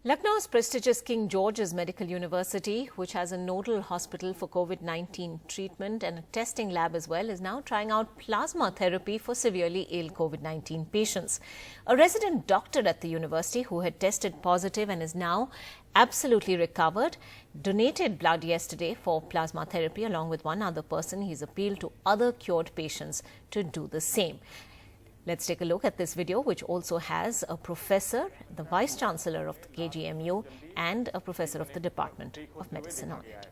Lucknow's prestigious King George's Medical University, which has a nodal hospital for COVID-19 treatment and a testing lab as well, is now trying out plasma therapy for severely ill COVID-19 patients. A resident doctor at the university who had tested positive and is now absolutely recovered donated blood yesterday for plasma therapy along with one other person. He's appealed to other cured patients to do the same. Let's take a look at this video, which also has a professor, the Vice Chancellor of the KGMU, and a professor of the Department of Medicine on it.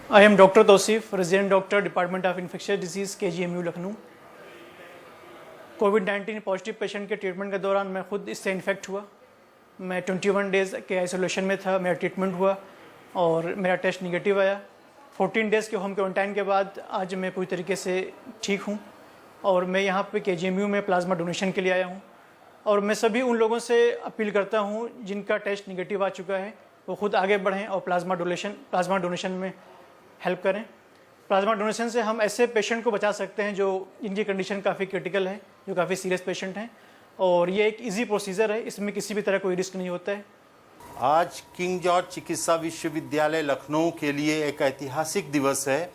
I am Dr. Tausif, Resident Doctor, Department of Infectious Disease, KGMU, Lucknow. Covid positive patient के treatment के दौरान मैं खुद इससे infect हुआ। मैं 21 days के isolation में था, मेरा ट्रीटमेंट हुआ और मेरा टेस्ट निगेटिव आया। 14 डेज़ के होम क्वारंटाइन के बाद आज मैं पूरी तरीके से ठीक हूँ और मैं यहाँ पे KGMU में प्लाज्मा डोनेशन के लिए आया हूँ। और मैं सभी उन लोगों से अपील करता हूँ जिनका टेस्ट निगेटिव आ चुका है, वो खुद आगे बढ़ें और प्लाज्मा डोनेशन में हेल्प करें। प्लाज्मा डोनेशन से हम ऐसे पेशेंट को बचा सकते हैं जिनकी कंडीशन काफ़ी क्रिटिकल है, जो काफ़ी सीरियस पेशेंट हैं, और ये एक ईजी प्रोसीजर है, इसमें किसी भी तरह कोई रिस्क नहीं होता है। आज किंग जॉर्ज चिकित्सा विश्वविद्यालय लखनऊ के लिए एक ऐतिहासिक दिवस है,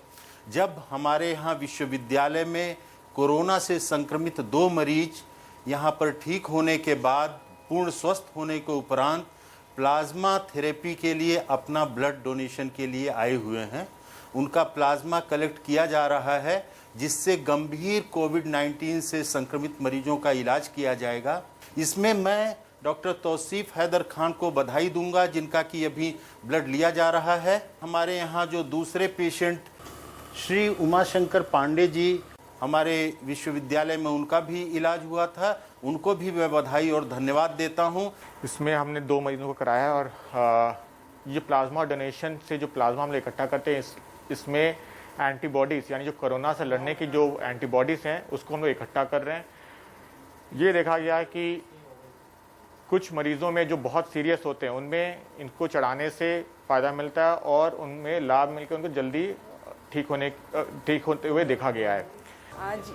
जब हमारे यहाँ विश्वविद्यालय में कोरोना से संक्रमित 2 मरीज यहाँ पर ठीक होने के बाद पूर्ण स्वस्थ होने के उपरांत प्लाज्मा थेरेपी के लिए अपना ब्लड डोनेशन के लिए आए हुए हैं। उनका प्लाज्मा कलेक्ट किया जा रहा है, जिससे गंभीर कोविड-19 से संक्रमित मरीजों का इलाज किया जाएगा। इसमें मैं डॉक्टर तौसीफ हैदर खान को बधाई दूंगा, जिनका कि अभी ब्लड लिया जा रहा है। हमारे यहाँ जो दूसरे पेशेंट श्री उमाशंकर पांडे जी हमारे विश्वविद्यालय में, उनका भी इलाज हुआ था, उनको भी मैं बधाई और धन्यवाद देता हूं। इसमें हमने 2 मरीजों को कराया और ये प्लाज्मा डोनेशन से जो प्लाज्मा हम इकट्ठा करते हैं, इसमें एंटीबॉडीज़ यानी जो कोरोना से लड़ने की जो एंटीबॉडीज़ हैं उसको हम लोग इकट्ठा कर रहे हैं। ये देखा गया है कि कुछ मरीज़ों में जो बहुत सीरियस होते हैं उनमें इनको चढ़ाने से फ़ायदा मिलता है और उनमें लाभ मिलकर उनको जल्दी ठीक होते हुए देखा गया है। आज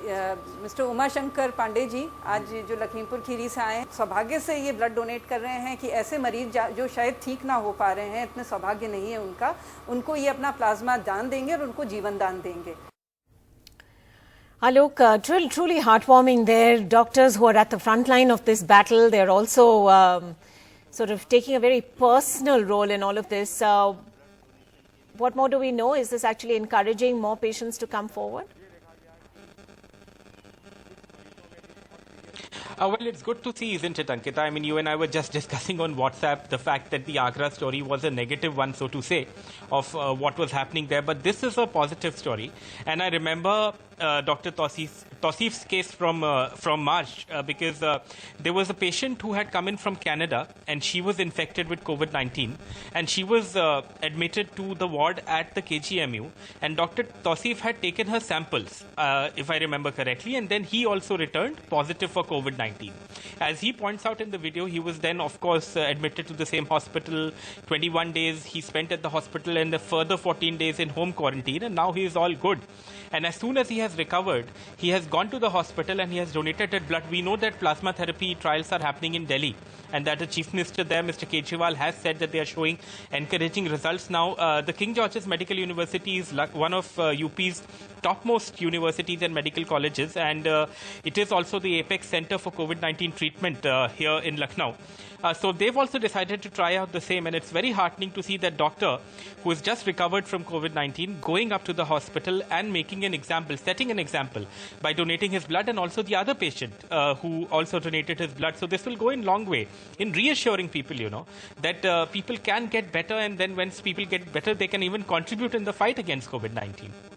मिस्टर उमाशंकर पांडे जी आज जो लखीमपुर खीरी से आए, सौभाग्य से ये ब्लड डोनेट कर रहे हैं कि ऐसे मरीज जो शायद ठीक ना हो पा रहे हैं, इतने सौभाग्य नहीं है उनको ये अपना प्लाज्मा दान देंगे और उनको जीवन दान देंगे। Alok, truly heartwarming there. Doctors who are at the front line of this battle, they're also sort of taking a very personal role in all of this. What more do we know? Is this actually encouraging more patients to come forward? Well, it's good to see, isn't it, Ankita? I mean, you and I were just discussing on WhatsApp the fact that the Agra story was a negative one, so to say, of what was happening there. But this is a positive story. And I remember Dr. Tausif's case from March, because there was a patient who had come in from Canada and she was infected with COVID-19 and she was admitted to the ward at the KGMU, and Dr. Tausif had taken her samples, if I remember correctly, and then he also returned positive for COVID-19. As he points out in the video, he was then, of course, admitted to the same hospital. 21 days he spent at the hospital and a further 14 days in home quarantine, and now he is all good. And as soon as he has recovered, he has gone to the hospital and he has donated blood. We know that plasma therapy trials are happening in Delhi, and that the Chief Minister there, Mr. Kejriwal, has said that they are showing encouraging results now. The King George's Medical University is one of UP's topmost universities and medical colleges, and it is also the apex center for COVID-19 treatment here in Lucknow. So they've also decided to try out the same, and it's very heartening to see that doctor who has just recovered from COVID-19 going up to the hospital and making an example, setting an example by donating his blood, and also the other patient who also donated his blood. So this will go in long way in reassuring people, that people can get better, and then once people get better, they can even contribute in the fight against COVID-19.